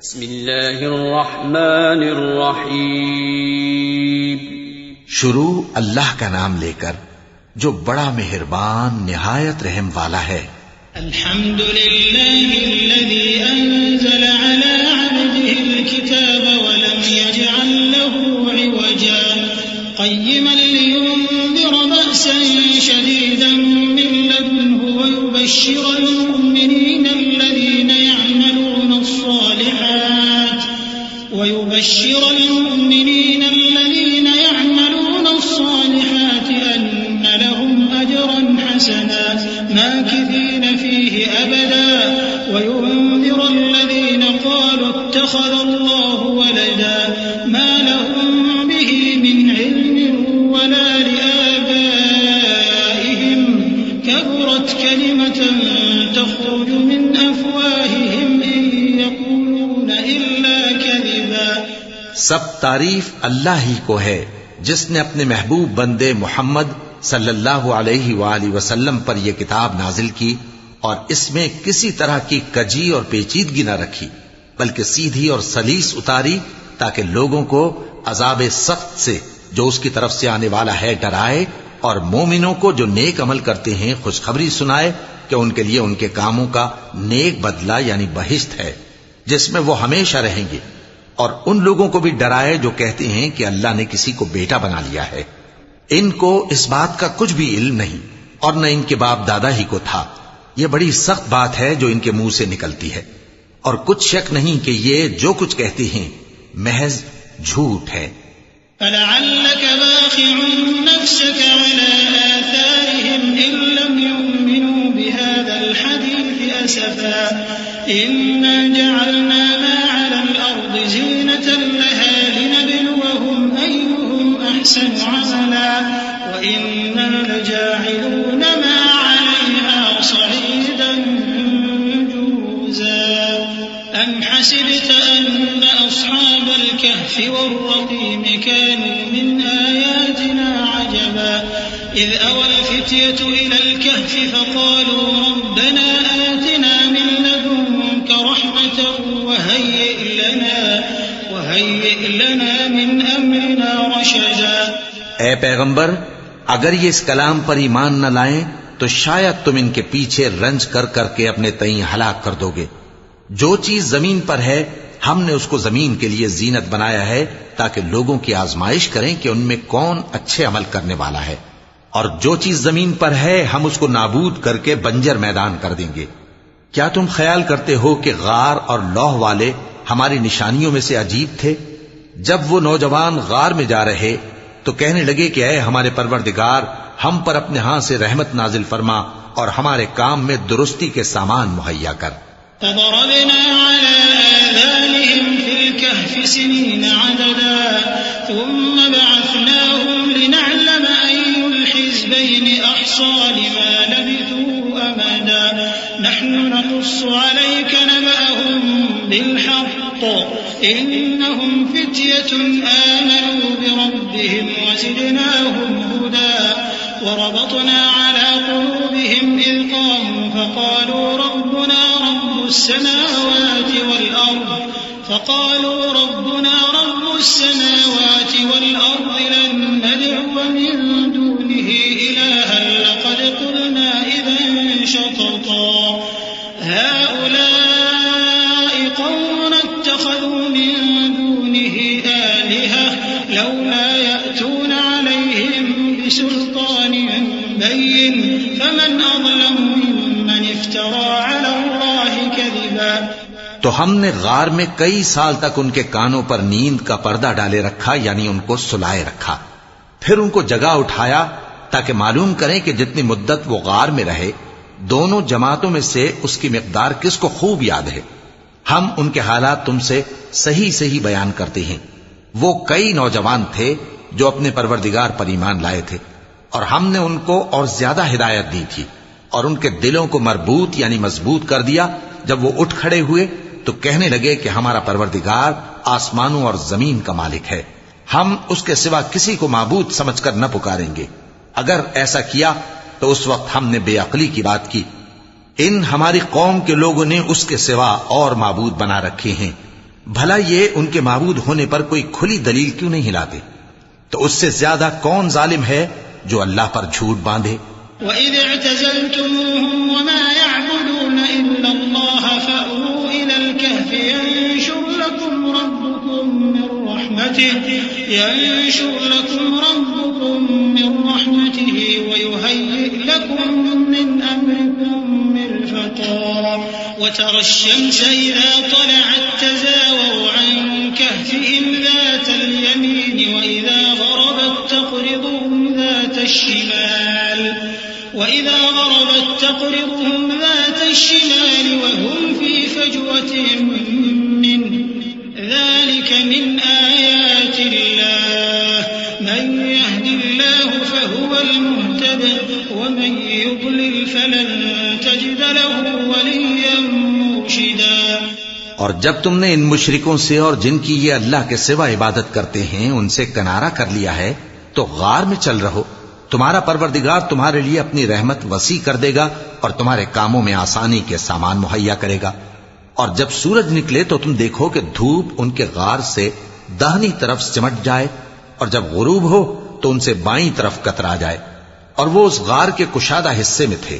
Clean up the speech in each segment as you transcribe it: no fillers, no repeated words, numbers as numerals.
بسم اللہ الرحمن الرحیم. شروع اللہ کا نام لے کر جو بڑا مہربان نہایت رحم والا ہے. الحمد للہ الذي انزل على عبده الكتاب ولم يجعل له عوجا قيما لينذر بأسا شديدا من لدنه ويبشر المؤمنين الذين يعملون الصالحات أن لهم أجرا حسنا ماكثين فيه أبدا وينذر الذين قالوا اتخذ الله ولدا ما لهم به من علم ولا لآبائهم كبرت كلمة تخرج من أفواههم إن يقولون إلا كذبا. سب تعریف اللہ ہی کو ہے جس نے اپنے محبوب بندے محمد صلی اللہ علیہ وآلہ وسلم پر یہ کتاب نازل کی اور اس میں کسی طرح کی کجی اور پیچیدگی نہ رکھی بلکہ سیدھی اور سلیس اتاری تاکہ لوگوں کو عذاب سخت سے جو اس کی طرف سے آنے والا ہے ڈرائے اور مومنوں کو جو نیک عمل کرتے ہیں خوشخبری سنائے کہ ان کے لیے ان کے کاموں کا نیک بدلہ یعنی بہشت ہے جس میں وہ ہمیشہ رہیں گے، اور ان لوگوں کو بھی ڈرائے جو کہتے ہیں کہ اللہ نے کسی کو بیٹا بنا لیا ہے. ان کو اس بات کا کچھ بھی علم نہیں اور نہ ان کے باپ دادا ہی کو تھا. یہ بڑی سخت بات ہے جو ان کے منہ سے نکلتی ہے، اور کچھ شک نہیں کہ یہ جو کچھ کہتے ہیں محض جھوٹ ہے. فلعلك باخع نفسك على آثارهم إن لم يؤمنوا بهذا الحديث أسفا إنا جعلنا ما على الأرض زينة لها لنبلوهم أيهم أحسن عملا وإنا لجاعلون ما عليها صعيدا جرزا. أم حسبت أن أصحاب الكهف والرقيم كانوا من آياتنا عجبا إذ أوى الفتية إلى الكهف فقالوا ربنا آتنا من لدنك رحمة وهيئ لنا من أمرنا رشدا. اے پیغمبر، اگر یہ اس کلام پر ایمان نہ لائیں تو شاید تم ان کے پیچھے رنج کر کر کے اپنے تئیں ہلاک کر دو گے. جو چیز زمین پر ہے ہم نے اس کو زمین کے لیے زینت بنایا ہے تاکہ لوگوں کی آزمائش کریں کہ ان میں کون اچھے عمل کرنے والا ہے، اور جو چیز زمین پر ہے ہم اس کو نابود کر کے بنجر میدان کر دیں گے. کیا تم خیال کرتے ہو کہ غار اور لوح والے ہماری نشانیوں میں سے عجیب تھے؟ جب وہ نوجوان غار میں جا رہے تو کہنے لگے کہ اے ہمارے پروردگار، ہم پر اپنے ہاں سے رحمت نازل فرما اور ہمارے کام میں درستی کے سامان مہیا کر. فضربنا على آذانهم في الكهف سنين عددا ثم بعثناهم لنعلم أي الحزبين أحصى لما لبثوا أمدا نحن نقص عليك نبأهم بالحق إنهم فتية آمنوا بربهم وزدناهم هدى وربطنا على قلوبهم إذ قاموا فقالوا ربنا رب السماوات والأرض لن ندعو من دونه إلها لقد قلنا إذا شططا هؤلاء قوم اتخذوا من دونه آلهة لولا يأتون عليهم بسلطان بين فمن أظلم ممن افترى على الله كذبا. تو ہم نے غار میں کئی سال تک ان کے کانوں پر نیند کا پردہ ڈالے رکھا یعنی ان کو سلائے رکھا، پھر ان کو جگا اٹھایا تاکہ معلوم کریں کہ جتنی مدت وہ غار میں رہے دونوں جماعتوں میں سے اس کی مقدار کس کو خوب یاد ہے. ہم ان کے حالات تم سے صحیح صحیح بیان کرتے ہیں. وہ کئی نوجوان تھے جو اپنے پروردگار پر ایمان لائے تھے اور ہم نے ان کو اور زیادہ ہدایت دی تھی اور ان کے دلوں کو مربوط یعنی مضبوط کر دیا. جب وہ اٹھ کھڑے ہوئے تو کہنے لگے کہ ہمارا پروردگار آسمانوں اور زمین کا مالک ہے، ہم اس کے سوا کسی کو معبود سمجھ کر نہ پکاریں گے. اگر ایسا کیا تو اس وقت ہم نے بے عقلی کی بات کی. ان ہماری قوم کے لوگوں نے اس کے سوا اور معبود بنا رکھے ہیں بھلا یہ ان کے معبود ہونے پر کوئی کھلی دلیل کیوں نہیں لاتے؟ تو اس سے زیادہ کون ظالم ہے جو اللہ پر جھوٹ باندھے؟ وَإِذِ اعْتَزَلْتُمُوهُمْ وَمَا يَعْبُدُونَ إِلَّا اللَّهَ فَأْوُوا إِلَى الْكَهْفِ يَنشُرْ لَكُمْ رَبُّكُم مِّن رَّحْمَتِهِ وَيُهَيِّئْ لَكُم مِّنْ أَمْرِكُم مِّرْفَقًا وَتَرَى الشَّمْسَ إِذَا طَلَعَت تَّزَاوَرُ عَن كَهْفِهِمْ ذَاتَ الْيَمِينِ وَإِذَا غَرَبَت تَّقْرِضُهُمْ ذَاتَ الشِّمَالِ وَهُمْ فِي فَجْوَةٍ مِّنْهُ ذَلِكَ مِنْ آيَاتِ اللَّهِ مَن يَهْدِ اللَّهُ فَهُوَ الْمُهْتَدِ وَمَن يُضْلِلْ فَلَن تَجِدَ لَهُ وَلِيًّا مُّرْشِدًا۔ اور جب تم نے ان مشرکوں سے اور جن کی یہ اللہ کے سوا عبادت کرتے ہیں ان سے کنارہ کر لیا ہے تو غار میں چل رہو، تمہارا پروردگار تمہارے لیے اپنی رحمت وسیع کر دے گا اور تمہارے کاموں میں آسانی کے سامان مہیا کرے گا۔ اور جب سورج نکلے تو تم دیکھو کہ دھوپ ان کے غار سے داہنی طرف سمٹ جائے، اور جب غروب ہو تو ان سے بائیں طرف کترا جائے، اور وہ اس غار کے کشادہ حصے میں تھے۔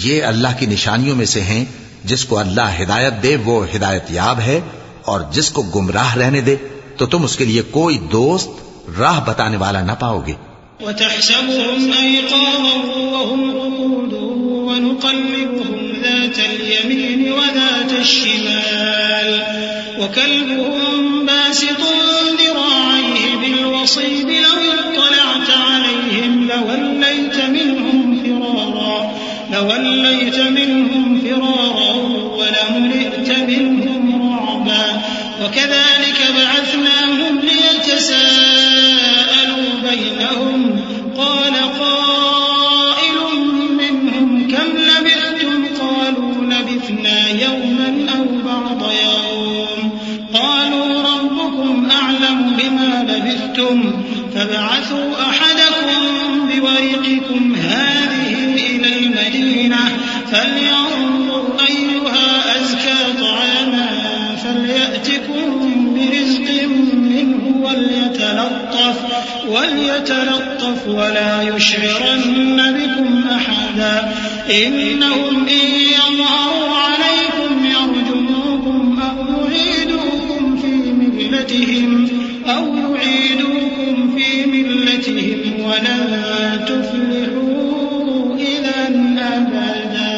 یہ اللہ کی نشانیوں میں سے ہیں، جس کو اللہ ہدایت دے وہ ہدایت یاب ہے، اور جس کو گمراہ رہنے دے تو تم اس کے لیے کوئی دوست راہ بتانے والا نہ پاؤ گے۔ وَتَحْسَبُهُمْ أَيْقَاظًا وَهُمْ رُقُودٌ وَنُقَلِّبُهُمْ ذَاتَ الْيَمِينِ وَذَاتَ الشِّمَالِ وَكَلْبُهُمْ بَاسِطٌ ذِرَاعَيْهِ بِالْوَصِيدِ لَوِ اطَّلَعْتَ عَلَيْهِمْ لَوَلَّيْتَ مِنْهُمْ فِرَارًا وَلَمُلِئْتَ مِنْهُمْ رُعْبًا وَكَذَلِكَ بَعَثْنَاهُمْ لِيَتَسَاءَلُوا بَيْنَهُمْ قَالَ قَائِلٌ مِّنْهُمْ كَمْ لَبِثْتُمْ قَالُوا لَبِثْنَا يَوْمًا أَوْ بَعْضَ يَوْمٍ قَالُوا رَبُّكُمْ أَعْلَمُ بِمَا لَبِثْتُمْ فَابْعَثُوا أَحَدَكُمْ بِوَرِقِكُمْ هَٰذِهِ إِلَى الْمَدِينَةِ فَلْيَنظُرْ أَيُّهَا أَزْكَىٰ طَعَامًا فَلْيَأْتِكُم بِرِزْقٍ مِّنْهُ وَلْيَتَلَطَّفْ وَلَا يُشْعِرَنَّ بِكُمْ أَحَدًا إِنَّهُمْ إِن يَظْهَرُوا عَلَيْكُمْ يَرْجُمُوكُمْ أَوْ يُعِيدُوكُمْ فِي مِلَّتِهِمْ وَلَن تُفْلِحُوا إِذًا أَبَدًا۔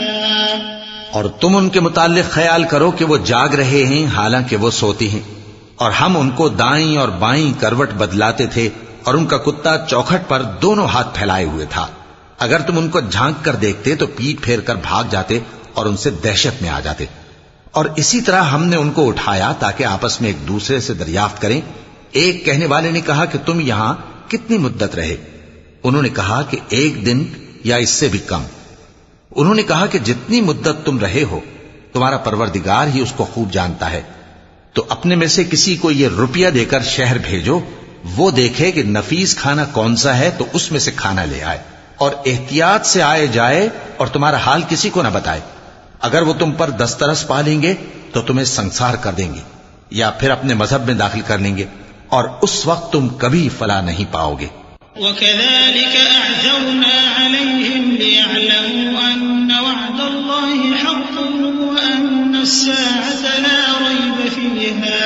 اور تم ان کے متعلق خیال کرو کہ وہ جاگ رہے ہیں حالانکہ وہ سوتی ہیں، اور ہم ان کو دائیں اور بائیں کروٹ بدلاتے تھے، اور ان کا کتا چوکھٹ پر دونوں ہاتھ پھیلائے ہوئے تھا۔ اگر تم ان کو جھانک کر دیکھتے تو پیٹ پھیر کر بھاگ جاتے اور ان سے دہشت میں آ جاتے۔ اور اسی طرح ہم نے ان کو اٹھایا تاکہ آپس میں ایک دوسرے سے دریافت کریں۔ ایک کہنے والے نے کہا کہ تم یہاں کتنی مدت رہے؟ انہوں نے کہا کہ 1 دن یا اس سے بھی کم۔ انہوں نے کہا کہ جتنی مدت تم رہے ہو تمہارا پروردگار ہی اس کو خوب جانتا ہے، تو اپنے میں سے کسی کو یہ روپیہ دے کر شہر بھیجو، وہ دیکھے کہ نفیس کھانا کون سا ہے تو اس میں سے کھانا لے آئے، اور احتیاط سے آئے جائے اور تمہارا حال کسی کو نہ بتائے۔ اگر وہ تم پر دسترس پا لیں گے تو تمہیں سنسار کر دیں گے یا پھر اپنے مذہب میں داخل کر لیں گے، اور اس وقت تم کبھی فلاح نہیں پاؤ گے۔ وَكَذَلِكَ أَعْثَرْنَا عَلَيْهِمْ لِيَعْلَمُوا أَنَّ وَعْدَ اللَّهِ حَقٌّ وَأَنَّ السَّاعَةَ لَا رَيْبَ فِيهَا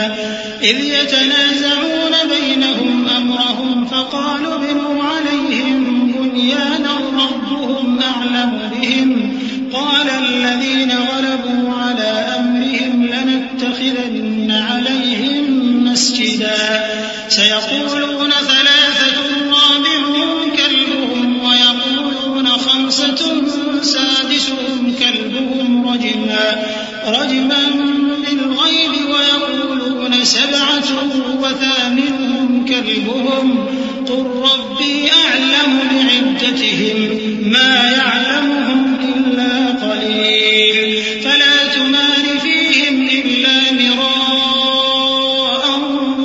إِذْ يَتَنَازَعُونَ بَيْنَهُمْ أَمْرَهُمْ فَقَالُوا ابْنُوا عَلَيْهِمْ بُنْيَانًا رَبُّهُمْ أَعْلَمُ بِهِمْ قَالَ الَّذِينَ غَلَبُوا عَلَىٰ أَمْرِهِمْ لَنَتَّخِذَنَّ عَلَيْهِمْ مَسْجِدًا سَيَقُولُونَ ثَلَاثَةٌ رَابِعُهُمْ كَلْبُهُمْ وَيَقُولُونَ 5 سَادِسُهُمْ كَلْبُهُمْ رَجْمًا بِالْغَيْبِ وَيَقُولُونَ 7 وَثَامِنُهُمْ كَلْبُهُمْ قُل رَّبِّي أَعْلَمُ بِعِدَّتِهِمْ مَا يَعْلَمُهُمْ إِلَّا قَلِيلٌ فَلَا تُمَارِ فِيهِمْ إِلَّا مِرَاءً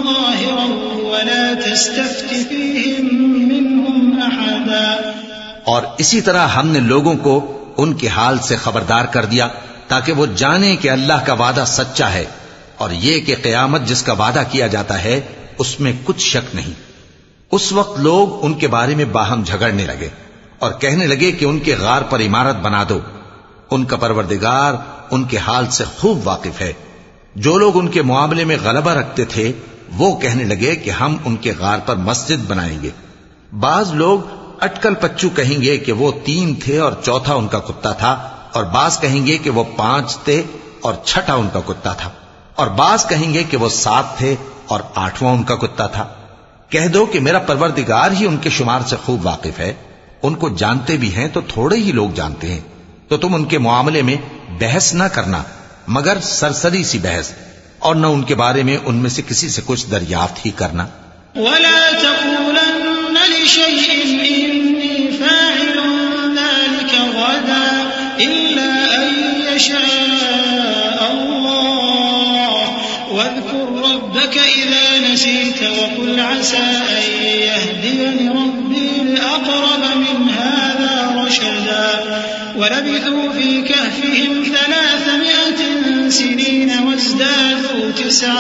ظَاهِرًا وَلَا تَسْتَفْتِ فِيهِمْ مِنْهُمْ أَحَدًا۔ اور اسی طرح ہم نے لوگوں کو ان کے حال سے خبردار کر دیا تاکہ وہ جانیں کہ اللہ کا وعدہ سچا ہے، اور یہ کہ قیامت جس کا وعدہ کیا جاتا ہے اس میں کچھ شک نہیں۔ اس وقت لوگ ان کے بارے میں باہم جھگڑنے لگے اور کہنے لگے کہ ان کے غار پر عمارت بنا دو۔ ان کا پروردگار ان کے حال سے خوب واقف ہے۔ جو لوگ ان کے معاملے میں غلبہ رکھتے تھے وہ کہنے لگے کہ ہم ان کے غار پر مسجد بنائیں گے۔ بعض لوگ اٹکل پچو کہیں گے کہ وہ 3 تھے اور چوتھا ان کا کتا تھا، اور بعض کہیں گے کہ وہ 5 تھے اور چھٹا ان کا کتا تھا، اور بعض کہیں گے کہ وہ 7 تھے اور 8واں ان کا کتا تھا۔ کہہ دو کہ میرا پروردگار ہی ان کے شمار سے خوب واقف ہے۔ ان کو جانتے بھی ہیں تو تھوڑے ہی لوگ جانتے ہیں، تو تم ان کے معاملے میں بحث نہ کرنا مگر سرسری سی بحث، اور نہ ان کے بارے میں ان میں سے کسی سے کچھ دریافت ہی کرنا۔ ولا تقولن لشيء إني فاعل ذلك غدا إلا أن يشاء الله واذكر ربك إذا نسيت وقل عسى أن يهديني ربي لأقرب من هذا رشدا ولبثوا في كهفهم 300 سنين وازدادوا 9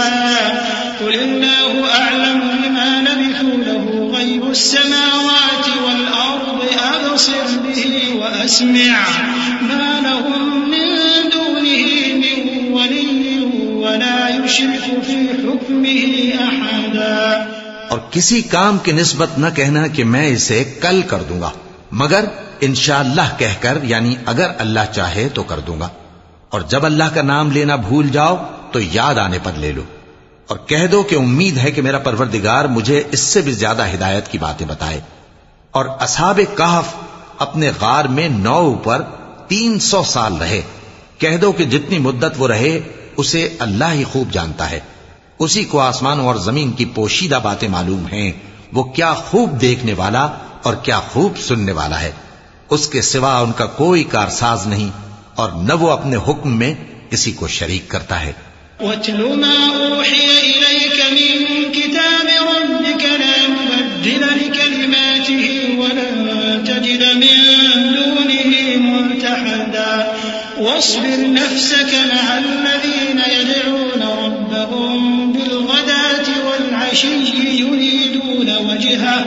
قل الله أعلم بما لبثوا له غيب السماوات والأرض أبصر به وأسمع ما لهم من دونه من ولي ولا يشرك في حكمه أحدا۔ اور کسی کام کی نسبت نہ کہنا کہ میں اسے کل کر دوں گا، مگر انشاءاللہ کہہ کر، یعنی اگر اللہ چاہے تو کر دوں گا، اور جب اللہ کا نام لینا بھول جاؤ تو یاد آنے پر لے لو، اور کہہ دو کہ امید ہے کہ میرا پروردگار مجھے اس سے بھی زیادہ ہدایت کی باتیں بتائے۔ اور اصحاب کہف اپنے غار میں 9 پر 300 سال رہے۔ کہہ دو کہ جتنی مدت وہ رہے اسے اللہ ہی خوب جانتا ہے، اسی کو آسمانوں اور زمین کی پوشیدہ باتیں معلوم ہیں، وہ کیا خوب دیکھنے والا اور کیا خوب سننے والا ہے۔ اس کے سوا ان کا کوئی کارساز نہیں، اور نہ وہ اپنے حکم میں کسی کو شریک کرتا ہے۔ وَاتْلُ مَا أُوحِيَ إِلَيْكَ مِن كِتَابِ رَبِّكَ لَا مُبَدِّلَ لِكَلِمَاتِهِ وَلَن تَجِدَ مِن دُونِهِ مُلْتَحَدًا وَاصْبِرْ نَفْسَكَ مَعَ الَّذِينَ يَدْعُونَ رَبَّهُم بِالْغَدَاةِ وَالْعَشِيِّ يُرِيدُونَ وَجْهَهُ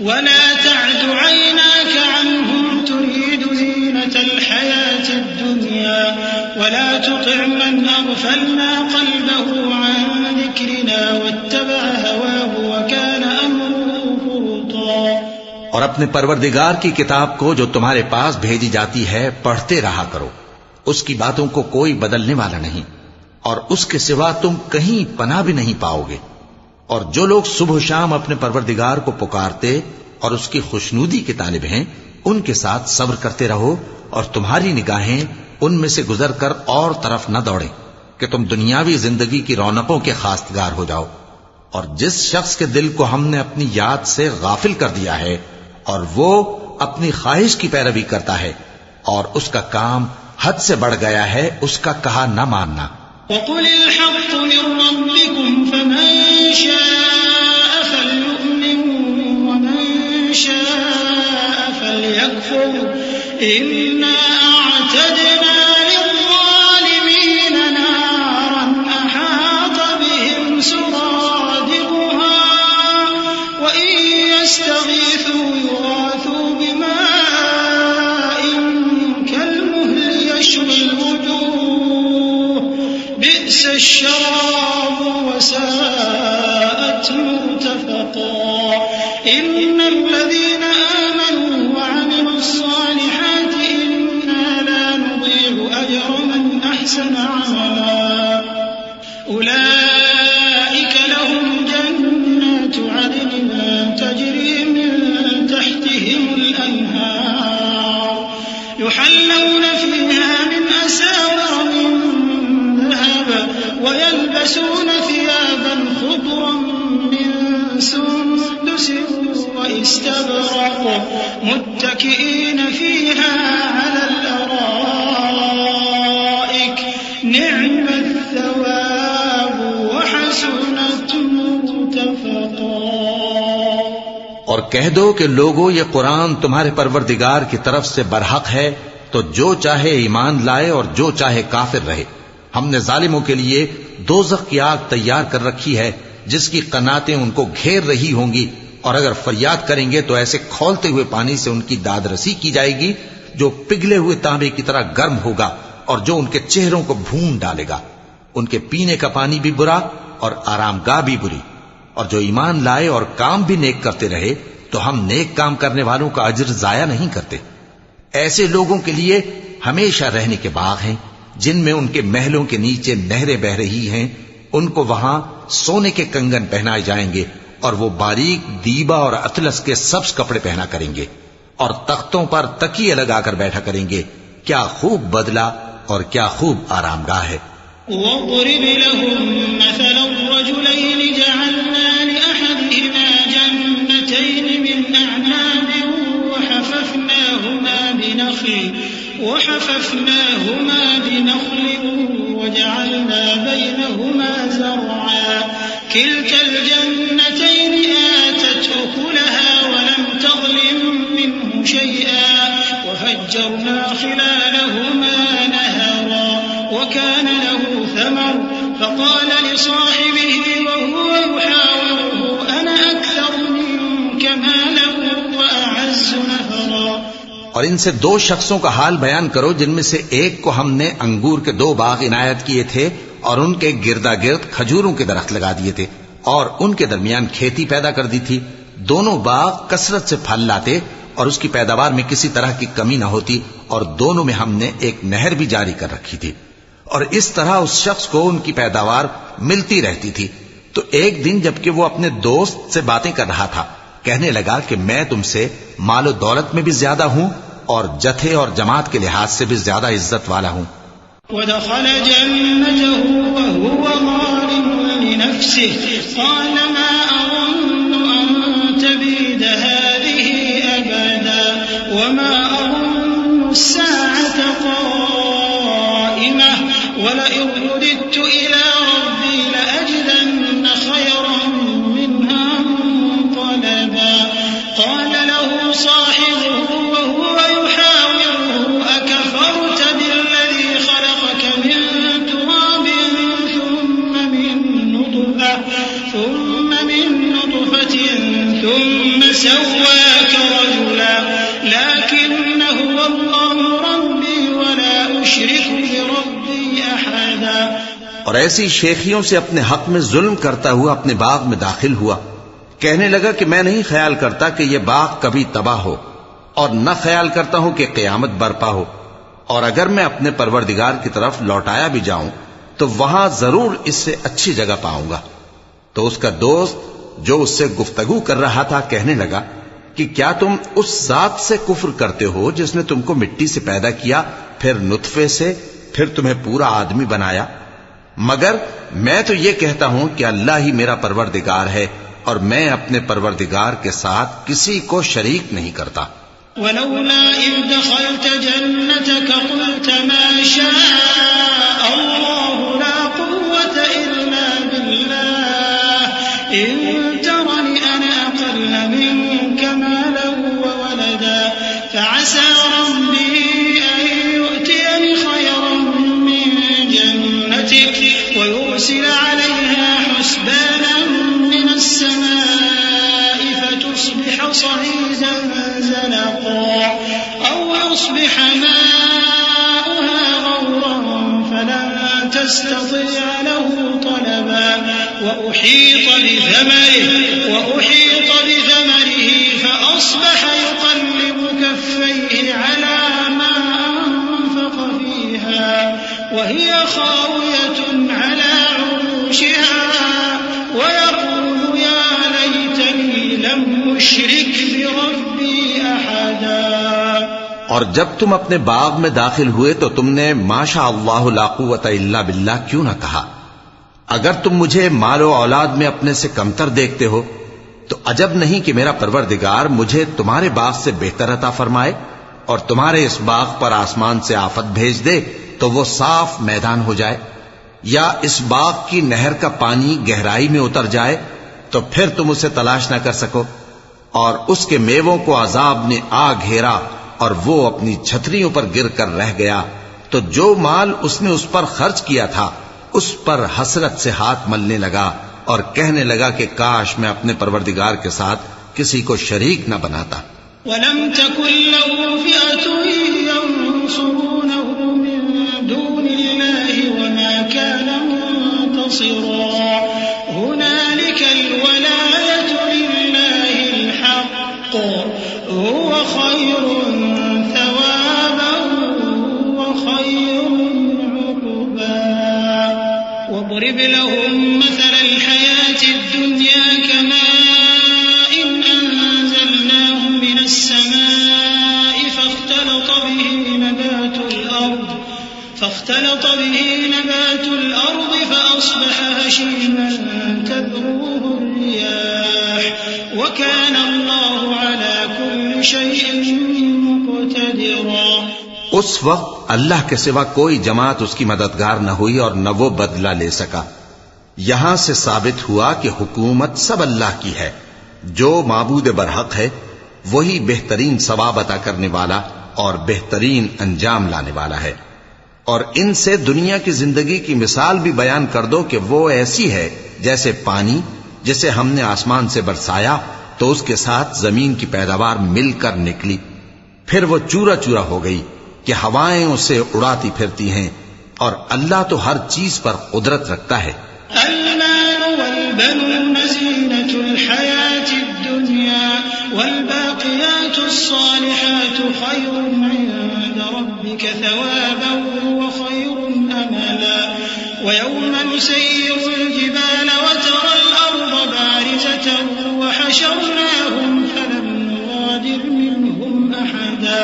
وَلَا تَعْدُ عَيْنَاكَ عَنْهُمْ تُرِيدُ زِينَةَ الْحَيَاةِ الدُّنْيَا وَلَا تُطِعْ مَنْ أَغْفَلْنَا قَلْبَهُ عَنْ ذِكْرِنَا وَاتَّبَعَ هَوَاهُ وَكَانَ أَمْرُهُ فُرُطًا۔ اور اپنے پروردگار کی کتاب کو جو تمہارے پاس بھیجی جاتی ہے پڑھتے رہا کرو، اس کی باتوں کو کوئی بدلنے والا نہیں، اور اس کے سوا تم کہیں پناہ بھی نہیں پاؤ گے۔ اور جو لوگ صبح و شام اپنے پروردگار کو پکارتے اور اس کی خوشنودی کے طالب ہیں، ان کے ساتھ صبر کرتے رہو، اور تمہاری نگاہیں ان میں سے گزر کر اور طرف نہ دوڑیں کہ تم دنیاوی زندگی کی رونقوں کے خواستگار ہو جاؤ۔ اور جس شخص کے دل کو ہم نے اپنی یاد سے غافل کر دیا ہے اور وہ اپنی خواہش کی پیروی کرتا ہے اور اس کا کام حد سے بڑھ گیا ہے، اس کا کہا نہ ماننا۔ وَقُلِ الْحَقُّ مِن رَّبِّكُمْ فَمَن شَاءَ فَلْيُؤْمِن وَمَن شَاءَ فَلْيَكْفُرْ إِنَّا أَعْتَدْنَا لِلظَّالِمِينَ نَارًا أَحَاطَ بِهِمْ سُرَادِقُهَا وَإِن يَسْتَغِيثُوا يُغَاثُوا بِمَاءٍ كَالْمُهْلِ يَشْوِي الْوُجُوهَ بئس الشراب وساءت مرتفقا إن الذين آمنوا وعملوا الصالحات إنا لا نضيع أجر من أحسن عملا أولئك لهم جنات عدن تجري من تحتهم الأنهار يحلون فيها من أساور من ويلبسون ثيابا خضرا من سندس واستبرق متكئين فيها على الأرائك نعم الثواب وحسنت مرتفقا۔ اور کہہ دو کہ لوگو یہ قرآن تمہارے پروردگار کی طرف سے برحق ہے، تو جو چاہے ایمان لائے اور جو چاہے کافر رہے، ہم نے ظالموں کے لیے دوزخ کی آگ تیار کر رکھی ہے جس کی قناتیں ان کو گھیر رہی ہوں گی، اور اگر فریاد کریں گے تو ایسے کھولتے ہوئے پانی سے ان کی داد رسی کی جائے گی جو پگھلے ہوئے تانبے کی طرح گرم ہوگا اور جو ان کے چہروں کو بھون ڈالے گا۔ ان کے پینے کا پانی بھی برا اور آرام گاہ بھی بری، اور جو ایمان لائے اور کام بھی نیک کرتے رہے تو ہم نیک کام کرنے والوں کا اجر ضائع نہیں کرتے۔ ایسے لوگوں کے لیے ہمیشہ رہنے کے باغ ہیں جن میں ان کے محلوں کے نیچے نہریں بہ رہی ہیں، ان کو وہاں سونے کے کنگن پہنائے جائیں گے اور وہ باریک دیبا اور اطلس کے سبز کپڑے پہنا کریں گے، اور تختوں پر تکیے لگا کر بیٹھا کریں گے۔ کیا خوب بدلہ اور کیا خوب آرام گاہ ہے۔ وَاضْرِبْ لَهُم مَّثَلًا رَّجُلَيْنِ جَعَلْنَا لِأَحَدِهِمَا جَنَّتَيْنِ مِنْ أَعْنَابٍ وَحَفَفْنَاهُمَا بِنَخْلٍ وَجَعَلْنَا بَيْنَهُمَا زَرْعًا كِلْتَا الْجَنَّتَيْنِ آتَتْ أُكُلَهَا وَلَمْ تَظْلِم مِّنْهُ شَيْئًا وَفَجَّرْنَا خِلَالَهُمَا نَهَرًا وَكَانَ لَهُ ثَمَرٌ فَقَالَ لِصَاحِبِهِ وَهُوَ يُحَاوِرُهُ أَنَا أَكْثَرُ مِنكَ مَالًا وَأَعَزُّ نَفَرًا۔ اور ان سے دو شخصوں کا حال بیان کرو جن میں سے ایک کو ہم نے انگور کے 2 باغ عنایت کیے تھے اور ان کے گردا گرد کھجوروں کے درخت لگا دیے تھے اور ان کے درمیان کھیتی پیدا کر دی تھی۔ دونوں باغ کثرت سے پھل لاتے اور اس کی پیداوار میں کسی طرح کی کمی نہ ہوتی، اور دونوں میں ہم نے ایک نہر بھی جاری کر رکھی تھی، اور اس طرح اس شخص کو ان کی پیداوار ملتی رہتی تھی۔ تو ایک دن جبکہ وہ اپنے دوست سے باتیں کر رہا تھا، کہنے لگا کہ میں تم سے مال و دولت میں بھی زیادہ ہوں اور جتھے اور جماعت کے لحاظ سے بھی زیادہ عزت والا ہوں۔ وَدَخَلَ جَنَّتَهُ وَهُوَ ظَالِمٌ لِنَفْسِهِ قَالَ مَا أَظُنُّ أَن تَبِيدَ هَٰذِهِ أَبَدًا وَمَا أَظُنُّ السَّاعَةَ قَائِمَةً وَلَئِن رُّدِدتُّ إِلَىٰ رَبِّي لَأَجِدَنَّ خَيْرًا مِّنْهَا مُنقَلَبًا قَالَ لَهُ صَاحِبُهُ وَهُوَ يُحَاوِرُهُ أَكَفَرْتَ بِالَّذِي خَلَقَكَ مِن تُرَابٍ ثُمَّ مِن نُّطْفَةٍ ثُمَّ سَوَّاكَ رَجُلًا لَّٰكِنَّ هُوَ اللَّهُ رَبِّي وَلَا أُشْرِكُ بِرَبِّي أَحَدًا۔ اور ایسی شیخیوں سے اپنے حق میں ظلم کرتا ہوا اپنے باغ میں داخل ہوا، کہنے لگا کہ میں نہیں خیال کرتا کہ یہ باغ کبھی تباہ ہو، اور نہ خیال کرتا ہوں کہ قیامت برپا ہو، اور اگر میں اپنے پروردگار کی طرف لوٹایا بھی جاؤں تو وہاں ضرور اس سے اچھی جگہ پاؤں گا۔ تو اس کا دوست جو اس سے گفتگو کر رہا تھا کہنے لگا کہ کیا تم اس ذات سے کفر کرتے ہو جس نے تم کو مٹی سے پیدا کیا، پھر نطفے سے، پھر تمہیں پورا آدمی بنایا؟ مگر میں تو یہ کہتا ہوں کہ اللہ ہی میرا پروردگار ہے، اور میں اپنے پروردگار کے ساتھ کسی کو شریک نہیں کرتا۔ وَلَوْلَا إِذْ دَخَلْتَ جَنَّتَكَ قُلْتَ مَا شَاءَ اللَّهُ لَا قُوَّةَ إِلَّا بِاللَّهِ إِن تَرَنِ أَنَا أَقَلَّ مِنكَ مَالًا وَوَلَدًا فَعَسَىٰ رَبِّي أَن يُؤْتِيَنِ خَيْرًا مِّن جَنَّتِكَ وَيُرْسِلَ عَلَيْهَا حُسْبَانًا مِّنَ السَّمَاءِ فَتُصْبِحَ صَعِيدًا زَلَقًا أَوْ يُصْبِحَ مَاؤُهَا غَوْرًا فَلَن تَسْتَطِيعَ لَهُ طَلَبًا وَأُحِيطَ بِثَمَرِهِ فَأَصْبَحَ يُقَلِّبُ كَفَّيْهِ عَلَىٰ مَا أَنفَقَ فِيهَا وَهِيَ خَاوِيَةٌ عَلَىٰ عُرُوشِهَا وَيَقُولُ يَا لَيْتَنِي لَمْ أُشْرِكْ بِرَبِّي أَحَدًا۔ اور جب تم اپنے باغ میں داخل ہوئے تو تم نے ما شاء اللہ لا قوت الا باللہ کیوں نہ کہا؟ اگر تم مجھے مال و اولاد میں اپنے سے کمتر دیکھتے ہو تو عجب نہیں کہ میرا پروردگار مجھے تمہارے باغ سے بہتر عطا فرمائے اور تمہارے اس باغ پر آسمان سے آفت بھیج دے تو وہ صاف میدان ہو جائے، یا اس باغ کی نہر کا پانی گہرائی میں اتر جائے تو پھر تم اسے تلاش نہ کر سکو، اور اس کے میووں کو عذاب نے آ گھیرا اور وہ اپنی چھتریوں پر گر کر رہ گیا، تو جو مال اس نے اس پر خرچ کیا تھا اس پر حسرت سے ہاتھ ملنے لگا اور کہنے لگا کہ کاش میں اپنے پروردگار کے ساتھ کسی کو شریک نہ بناتا. وَلَمْ تَكُنْ لَهُ فِئَةٌ يَنْصُرُونَهُ مِنْ دُونِ اللَّهِ وَمَا كَانَ مُنْتَصِرًا هُنَالِكَ الْوَلَايَةُ لِلَّهِ الْحَقِّ هُوَ خَيْرٌ ثَوَابًا وَخَيْرٌ عُقْبًا. وَاضْرِبْ لَهُم مَّثَلَ الْحَيَاةِ الدُّنْيَا كَمَاءٍ أَنزَلْنَاهُ مِنَ السَّمَاءِ فاختلط به نبات الأرض فأصبح هشيما تذروه الرياح وكان الله على كل شيء مقتدرا. اس وقت اللہ کے سوا کوئی جماعت اس کی مددگار نہ ہوئی اور نہ وہ بدلہ لے سکا. یہاں سے ثابت ہوا کہ حکومت سب اللہ کی ہے. جو معبود برحق ہے وہی بہترین ثواب عطا کرنے والا اور بہترین انجام لانے والا ہے. اور ان سے دنیا کی زندگی کی مثال بھی بیان کر دو کہ وہ ایسی ہے جیسے پانی جسے ہم نے آسمان سے برسایا تو اس کے ساتھ زمین کی پیداوار مل کر نکلی، پھر وہ چورا چورا ہو گئی کہ ہوائیں اسے اڑاتی پھرتی ہیں. اور اللہ تو ہر چیز پر قدرت رکھتا ہے. المال والبنون زينة الحياة الدنيا والباقيات الصالحات خير عند ربك ثوابا وخير أملا. ويوم نسير الجبال وترى الأرض بارزة وحشرناهم فلم نغادر منهم أحدا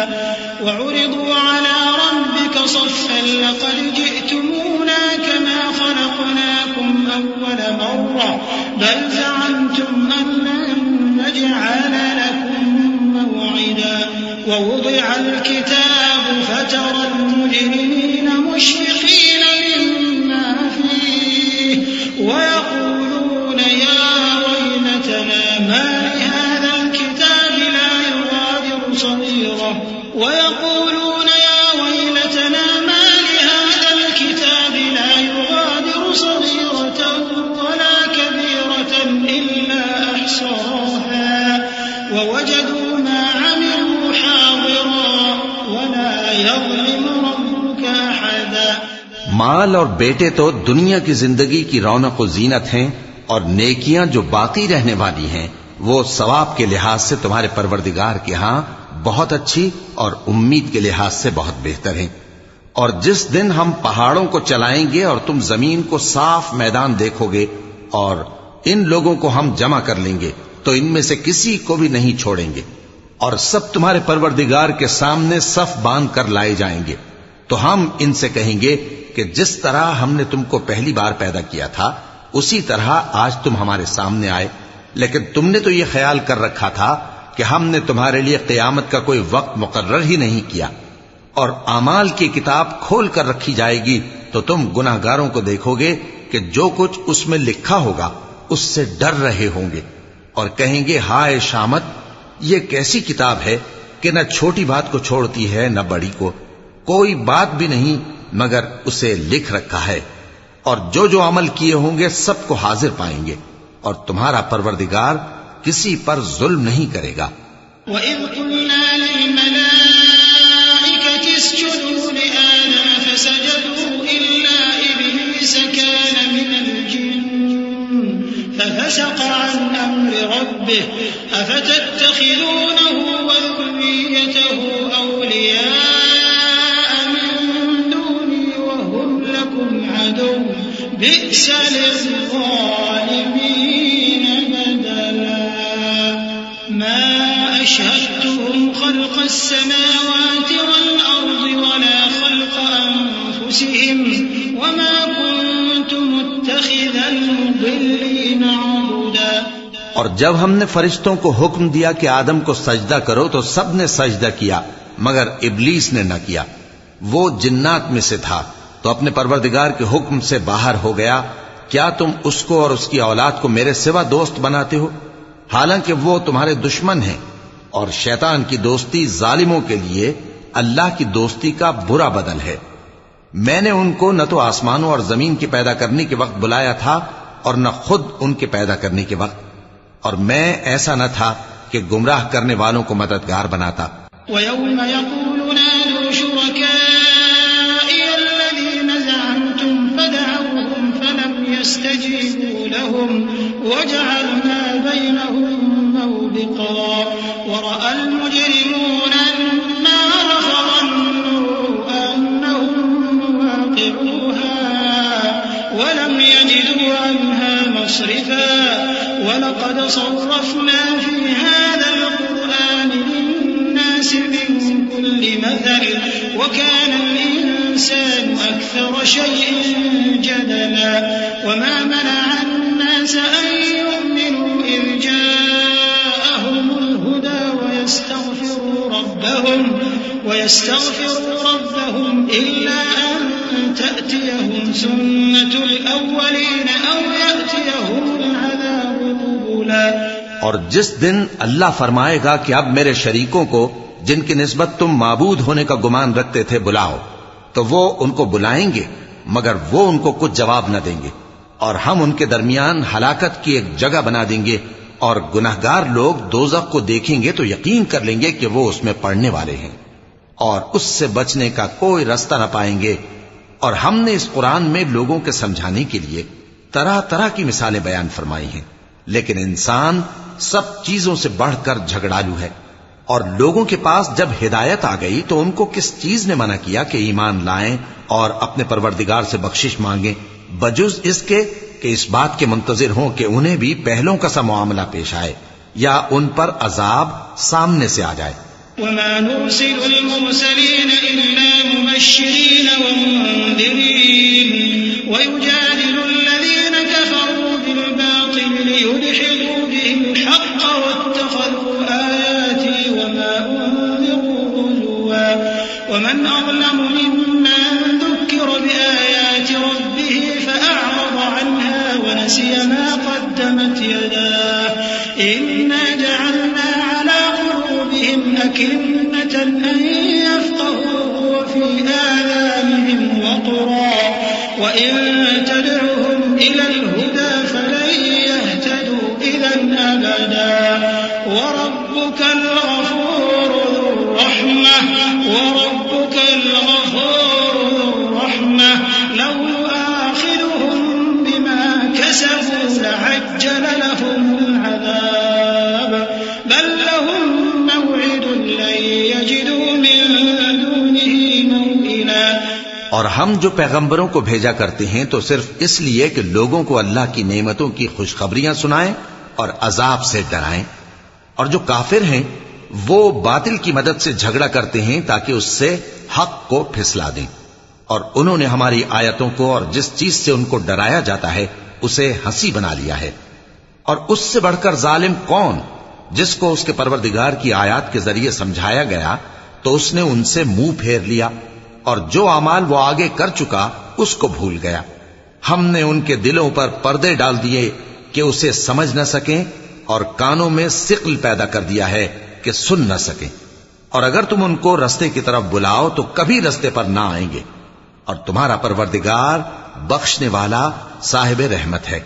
وعرضوا على ربك صفا لقد جئتمونا كما خلقناكم أول مرة بل زعمتم أن لن نجعل لكم موعدا. ووضع الكتاب فترى المجرمين مشفقين مما فيه ويقولون يا ويلتنا ما لهذا الكتاب لا يغادر صغيرة ويقولون يا ويلتنا ما لهذا الكتاب لا يغادر صغيرة ولا كبيرة إلا أحصاها ووجدوا ما عملوا حاضرا ولا يظلم ربك أحدا. مال اور بیٹے تو دنیا کی زندگی کی رونق و زینت ہیں اور نیکیاں جو باقی رہنے والی ہیں وہ ثواب کے لحاظ سے تمہارے پروردگار کے ہاں بہت اچھی اور امید کے لحاظ سے بہت بہتر ہیں. اور جس دن ہم پہاڑوں کو چلائیں گے اور تم زمین کو صاف میدان دیکھو گے اور ان لوگوں کو ہم جمع کر لیں گے تو ان میں سے کسی کو بھی نہیں چھوڑیں گے اور سب تمہارے پروردگار کے سامنے صف باندھ کر لائے جائیں گے. تو ہم ان سے کہیں گے کہ جس طرح ہم نے تم کو پہلی بار پیدا کیا تھا اسی طرح آج تم ہمارے سامنے آئے، لیکن تم نے تو یہ خیال کر رکھا تھا کہ ہم نے تمہارے لیے قیامت کا کوئی وقت مقرر ہی نہیں کیا. اور اعمال کی کتاب کھول کر رکھی جائے گی تو تم گناہگاروں کو دیکھو گے کہ جو کچھ اس میں لکھا ہوگا اس سے ڈر رہے ہوں گے اور کہیں گے ہائے شامت، یہ کیسی کتاب ہے کہ نہ چھوٹی بات کو چھوڑتی ہے نہ بڑی کو، کوئی بات بھی نہیں مگر اسے لکھ رکھا ہے. اور جو عمل کیے ہوں گے سب کو حاضر پائیں گے اور تمہارا پروردگار کسی پر ظلم نہیں کرے گا. وَإِذْ قُلْنَا لِلْمَلَائِكَةِ اسْجُدُوا لِآدَمَ فَسَجَدُوا إِلَّا إِبْلِيسَ كَانَ مِنَ الْجِنِّ فَفَسَقَ عَنْ أَمْرِ رَبِّهِ أَفَتَتَّخِذُونَهُ وَذُرِّيَّتَهُ أَوْلِيَاءَ مِن دُونِي وَهُمْ لَكُمْ عَدُوٌّ بِئْسَ لِلظَّالِمِينَ بَدَلًا. مَا أَشْهَدتُّهُمْ خَلْقَ السَّمَاوَاتِ وَالْأَرْضِ وَلَا خَلْقَ أَنفُسِهِمْ وَمَا كُنتُ مُتَّخِذَ الْمُضِلِّينَ عَضُدًا. اور جب ہم نے فرشتوں کو حکم دیا کہ آدم کو سجدہ کرو تو سب نے سجدہ کیا مگر ابلیس نے نہ کیا. وہ جنات میں سے تھا تو اپنے پروردگار کے حکم سے باہر ہو گیا. کیا تم اس کو اور اس کی اولاد کو میرے سوا دوست بناتے ہو حالانکہ وہ تمہارے دشمن ہیں؟ اور شیطان کی دوستی ظالموں کے لیے اللہ کی دوستی کا برا بدل ہے. میں نے ان کو نہ تو آسمانوں اور زمین کے پیدا کرنے کے وقت بلایا تھا اور نہ خود ان کے پیدا کرنے کے وقت، اور میں ایسا نہ تھا کہ گمراہ کرنے والوں کو مددگار بناتا۔ وَيَوْمَ يَقُولُ نَادُوا شُرَكَائِيَ الَّذِينَ زَعَمْتُمْ فَدَعَوْهُمْ فَلَمْ يَسْتَجِيبُوا لَهُمْ وَجَعَلْنَا بَيْنَهُمْ مَوْبِقًا وَرَأَى الْمُجْرِمُونَ النَّارَ فَظَنُّوا أَنَّهُمْ مُوَاقِعُوهَا وَلَمْ يَجِدُوا عَنْهَا مَصْرِفًا وَلَقَدْ صَرَّفْنَا فِي هَذَا الْقُرْآنِ لِلنَّاسِ مِنْ كُلِّ مَثَلٍ وَكَانَ الْإِنسَانُ أَكْثَرَ شَيْءٍ جَدَلًا وَمَا مَنَعَ النَّاسَ أَنْ يُؤْمِنُوا إِذْ جَاءَهُمُ الْهُدَى وَيَسْتَغْفِرُوا رَبَّهُمْ إِلَّا أَنْ تَأْتِيَهُمْ سُنَّةُ الْأَوَّلِينَ أَوْ يَأْتِيَهُمُ الْعَذَابُ قُبُلًا۔ اور جس دن اللہ فرمائے گا کہ اب میرے شریکوں کو جن کی نسبت تم معبود ہونے کا گمان رکھتے تھے بلاؤ، تو وہ ان کو بلائیں گے مگر وہ ان کو کچھ جواب نہ دیں گے، اور ہم ان کے درمیان ہلاکت کی ایک جگہ بنا دیں گے، اور گناہگار لوگ دوزخ کو دیکھیں گے تو یقین کر لیں گے کہ وہ اس میں پڑنے والے ہیں، اور اس سے بچنے کا کوئی راستہ نہ پائیں گے۔ اور ہم نے اس قرآن میں لوگوں کے سمجھانے کے لیے طرح طرح کی مثالیں بیان فرمائی ہیں، لیکن انسان سب چیزوں سے بڑھ کر جھگڑالو ہے، اور لوگوں کے پاس جب ہدایت آ گئی تو ان کو کس چیز نے منع کیا کہ ایمان لائیں اور اپنے پروردگار سے بخشش مانگیں، بجز اس کے کہ اس بات کے منتظر ہوں کہ انہیں بھی پہلوں کا سا معاملہ پیش آئے یا ان پر عذاب سامنے سے آ جائے۔ وَمَا نُرْسِلُ الْمُرْسَلِينَ إِلَّا مُبَشِّرِينَ وَمُنذِرِينَ وَيُجَادِلُ الَّذِينَ كَفَرُوا بِالْبَاطِلِ لِيُدْحِضُوا بِهِ الْحَقَّ وَاتَّخَذُوا آيَاتِي وَمَا أُنذِرُوا هُزُوًا وَمَنْ أَظْلَمُ مِمَّنْ ذُكِّرَ بِآيَاتِ رَبِّهِ فَأَعْرَضَ عَنْهَا وَنَسِيَ مَا قَدَّمَتْ يَدَاهُ إِنَّا جَعَلْنَا عَلَى قُلُوبِهِمْ أَكِنَّةً أَن يَفْقَهُوهُ وَفِي آذَانِهِمْ وَقْرًا وَإِن تَدْعُهُمْ إِلَى الْهُدَى فَلَن يَهْتَدُوا إِذًا أَبَدًا وَرَبُّكَ الْغَفُورُ ذُو الرَّحْمَةِ لَوْ يُؤَاخِذُهُم بِمَا كَسَبُوا لَعَجَّلَ لَهُمُ الْعَذَابَ بَل لَّهُم مَّوْعِدٌ لَّن يَجِدُوا مِن دُونِهِ مَوْئِلًا۔ اور ہم جو پیغمبروں کو بھیجا کرتے ہیں تو صرف اس لیے کہ لوگوں کو اللہ کی نعمتوں کی خوشخبریاں سنائیں اور عذاب سے ڈرائیں، اور جو کافر ہیں وہ باطل کی مدد سے جھگڑا کرتے ہیں تاکہ اس سے حق کو پھسلا دیں، اور انہوں نے ہماری آیتوں کو اور جس چیز سے ان کو ڈرایا جاتا ہے اسے ہنسی بنا لیا ہے۔ اور اس سے بڑھ کر ظالم کون، جس کو اس کے پروردگار کی آیات کے ذریعے سمجھایا گیا تو اس نے ان سے منہ پھیر لیا، اور جو اعمال وہ آگے کر چکا اس کو بھول گیا۔ ہم نے ان کے دلوں پر پردے ڈال دیے کہ اسے سمجھ نہ سکیں، اور کانوں میں ثقل پیدا کر دیا ہے کہ سن نہ سکیں، اور اگر تم ان کو رستے کی طرف بلاؤ تو کبھی رستے پر نہ آئیں گے، اور تمہارا پروردگار بخشنے والا صاحب رحمت ہے۔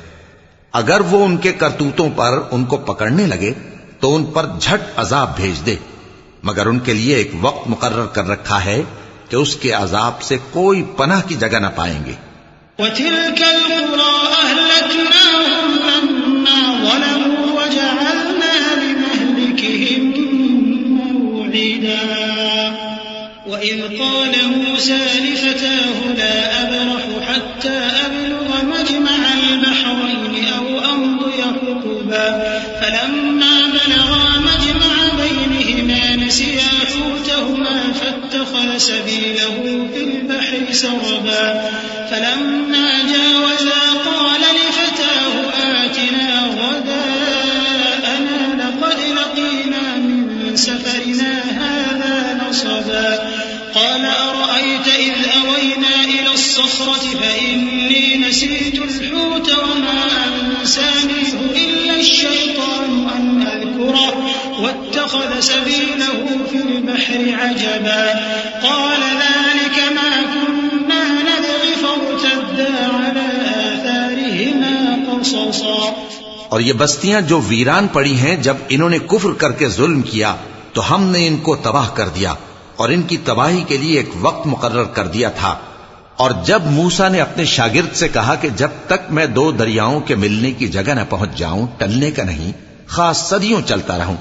اگر وہ ان کے کرتوتوں پر ان کو پکڑنے لگے تو ان پر جھٹ عذاب بھیج دے، مگر ان کے لیے ایک وقت مقرر کر رکھا ہے کہ اس کے عذاب سے کوئی پناہ کی جگہ نہ پائیں گے۔ وَتِلْكَ الْقُرَىٰ أَهْلَكْنَاهُمْ لَمَّا ظَلَمُوا وَجَعَلْنَا لِمَهْلِكِهِم مَّوْعِدًا وَإِذْ قَالَ مُوسَىٰ لِفَتَاهُ لَا أَبْرَحُ حَتَّىٰ أَبْلُغَ مَجْمَعَ الْبَحْرَيْنِ أَوْ أَمْضِيَ حُقُبًا فَلَمَّا بَلَغَا مَجْمَعَ بَيْنِهِمَا نَسِيَا حُوتَهُمَا فَاتَّخَذَ سَبِيلَهُ فِي الْبَحْرِ سَرَبًا فَلَمَّا جَاوَزَا قَالَ لِفَتَاهُ آتِنَا غَدَاءَنَا لَقَدْ لَقِينَا مِن سَفَرِنَا هَٰذَا نَصَبًا قَالَ أَرَأَيْتَ إِذْ أَوَيْنَا إِلَى الصَّخْرَةِ فَإِنِّي نَسِيتُ الْحُوتَ وَمَا أَنسَانِيهُ إِلَّا الشَّيْطَانُ أَنْ أَذْكُرَهُ وَاتَّخَذَ سَبِيلَهُ فِي الْبَحْرِ عَجَبًا قَالَ ذَلِكَ مَا كُنَّا خلصا اور یہ بستیاں جو ویران پڑی ہیں، جب انہوں نے کفر کر کے ظلم کیا تو ہم نے ان کو تباہ کر دیا اور ان کی تباہی کے لیے ایک وقت مقرر کر دیا تھا۔ اور جب موسیٰ نے اپنے شاگرد سے کہا کہ جب تک میں دو دریاؤں کے ملنے کی جگہ نہ پہنچ جاؤں ٹلنے کا نہیں، خاص صدیوں چلتا رہوں۔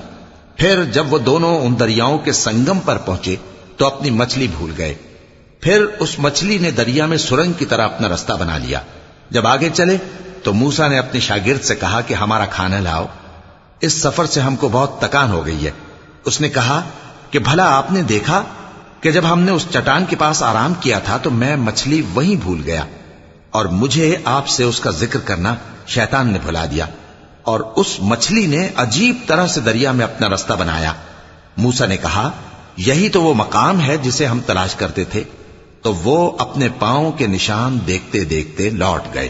پھر جب وہ دونوں ان دریاؤں کے سنگم پر پہنچے تو اپنی مچھلی بھول گئے۔ پھر اس مچھلی نے دریا میں سرنگ کی طرح اپنا رستہ بنا لیا۔ جب آگے چلے تو موسیٰ نے اپنے شاگرد سے کہا کہ ہمارا کھانا لاؤ، اس سفر سے ہم کو بہت تکان ہو گئی ہے۔ اس نے کہا کہ بھلا آپ نے دیکھا کہ جب ہم نے اس چٹان کے پاس آرام کیا تھا تو میں مچھلی وہیں بھول گیا، اور مجھے آپ سے اس کا ذکر کرنا شیطان نے بھلا دیا، اور اس مچھلی نے عجیب طرح سے دریا میں اپنا رستہ بنایا۔ موسیٰ نے کہا یہی تو وہ مقام ہے جسے ہم تلاش کرتے تھے، تو وہ اپنے پاؤں کے نشان دیکھتے دیکھتے لوٹ گئے۔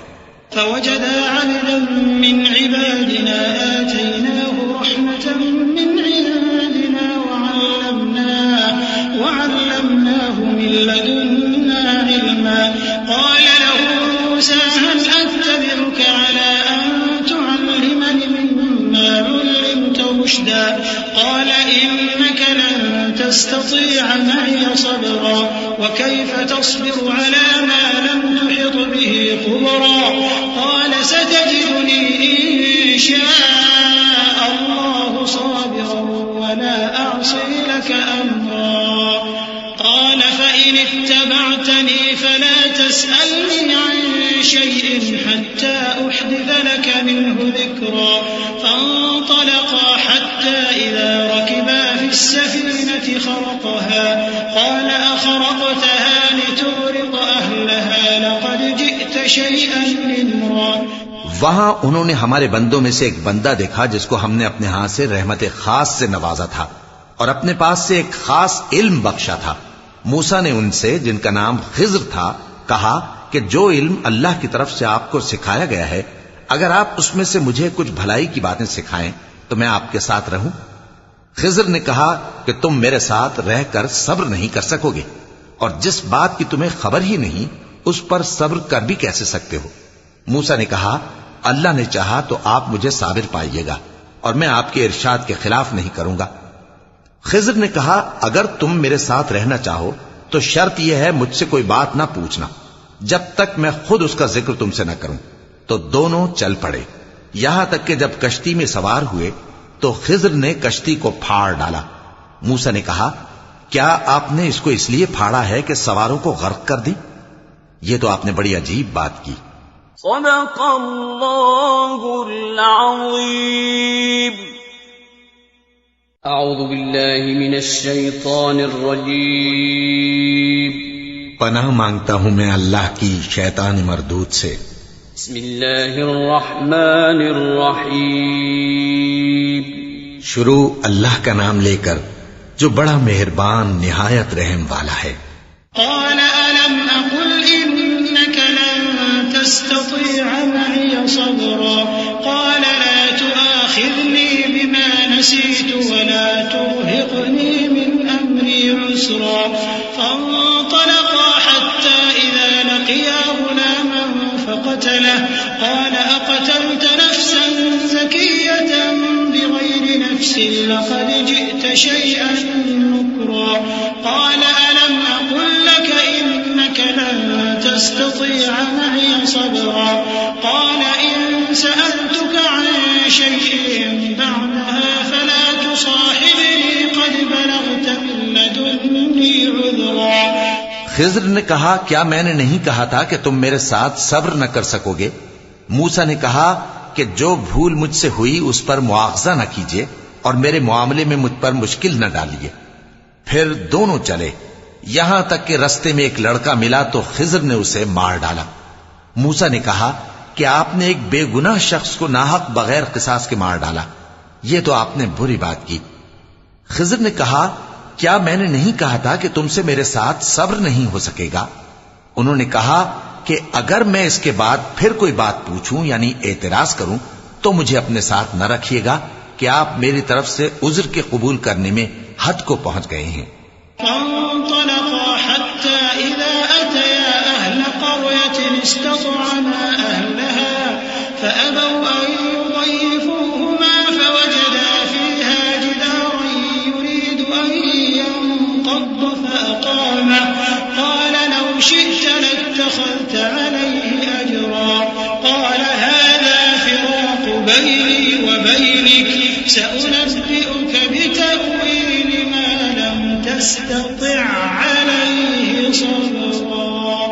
فوجدا عبدا من عبادنا آتيناه رحمة من عندنا وعلمناه من لدنا علما قال له موسى هل أتبعك على أن تعلمني مما علمت رشدا قال إنك لن تستطيع معي صبرا وكيف تصبر على ما لم تحط به خبرا قال ستجدني إن شاء الله صابرا ولا أعصي لك أمرا قال فإن اتبعتني فلا تسألني عن شيء حتى أحدث لك منه ذكرا فانطلقا حتى إذا ركبا في السفينة خرقها قال أخرقتها لتغرق أهلها لقد جئت شيئا إمرا۔ وہاں انہوں نے ہمارے بندوں میں سے ایک بندہ دیکھا جس کو ہم نے اپنے ہاتھ سے رحمت خاص سے نوازا تھا اور اپنے پاس سے ایک خاص علم بخشا تھا۔ موسیٰ نے ان سے جن کا نام خضر تھا کہا کہ جو علم اللہ کی طرف سے آپ کو سکھایا گیا ہے، اگر آپ اس میں سے مجھے کچھ بھلائی کی باتیں سکھائیں تو میں آپ کے ساتھ رہوں۔ خضر نے کہا کہ تم میرے ساتھ رہ کر صبر نہیں کر سکو گے، اور جس بات کی تمہیں خبر ہی نہیں اس پر صبر کر بھی کیسے سکتے ہو؟ موسیٰ نے کہا اللہ نے چاہا تو آپ مجھے صابر پائیے گا اور میں آپ کے ارشاد کے خلاف نہیں کروں گا۔ خضر نے کہا اگر تم میرے ساتھ رہنا چاہو تو شرط یہ ہے مجھ سے کوئی بات نہ پوچھنا جب تک میں خود اس کا ذکر تم سے نہ کروں۔ تو دونوں چل پڑے، یہاں تک کہ جب کشتی میں سوار ہوئے تو خضر نے کشتی کو پھاڑ ڈالا۔ موسیٰ نے کہا کیا آپ نے اس کو اس لیے پھاڑا ہے کہ سواروں کو غرق کر دی؟ یہ تو آپ نے بڑی عجیب بات کی۔ صدق اللہ العظیم۔ اعوذ باللہ من الشیطان الرجیم۔ پناہ مانگتا ہوں میں اللہ کی شیطان مردود سے۔ بسم اللہ الرحمن الرحیم۔ شروع اللہ کا نام لے کر جو بڑا مہربان نہایت رحم والا ہے۔ قال ألم أقل إنك لن تستطيع معي صبرا قال لا تؤاخذني بما نسيت ولا ترهقني من أمري عسرا فانطلقا حتى إذا لقيا غلاما فقتله قال أقتلت نفسا زكية بغير نفس لقد جئت شيئا نكرا قال ألم أقل لك إنك لن تستطيع معي صبرا قال إن سألتك عن شيء بعدها فلا تصاحبني قد بلغت من لدني عذرا۔ خضر نے کہا کیا میں نے نہیں کہا تھا کہ تم میرے ساتھ صبر نہ کر سکو گے؟ موسیٰ نے کہا کہ جو بھول مجھ سے ہوئی اس پر مواخذہ نہ کیجیے اور میرے معاملے میں مجھ پر مشکل نہ ڈالیے۔ پھر دونوں چلے، یہاں تک کہ رستے میں ایک لڑکا ملا تو خضر نے اسے مار ڈالا۔ موسیٰ نے کہا کہ آپ نے ایک بے گناہ شخص کو ناحق بغیر قصاص کے مار ڈالا، یہ تو آپ نے بری بات کی۔ خضر نے کہا کیا میں نے نہیں کہا تھا کہ تم سے میرے ساتھ صبر نہیں ہو سکے گا؟ انہوں نے کہا کہ اگر میں اس کے بعد پھر کوئی بات پوچھوں یعنی اعتراض کروں تو مجھے اپنے ساتھ نہ رکھیے گا کہ آپ میری طرف سے عذر کے قبول کرنے میں حد کو پہنچ گئے ہیں۔ فانطلقا حتى إذا أتيا أهل قرية استطعما أهلها فأبوا بينك سأنبئك بتأويل ما لم تستطع عليه صبرا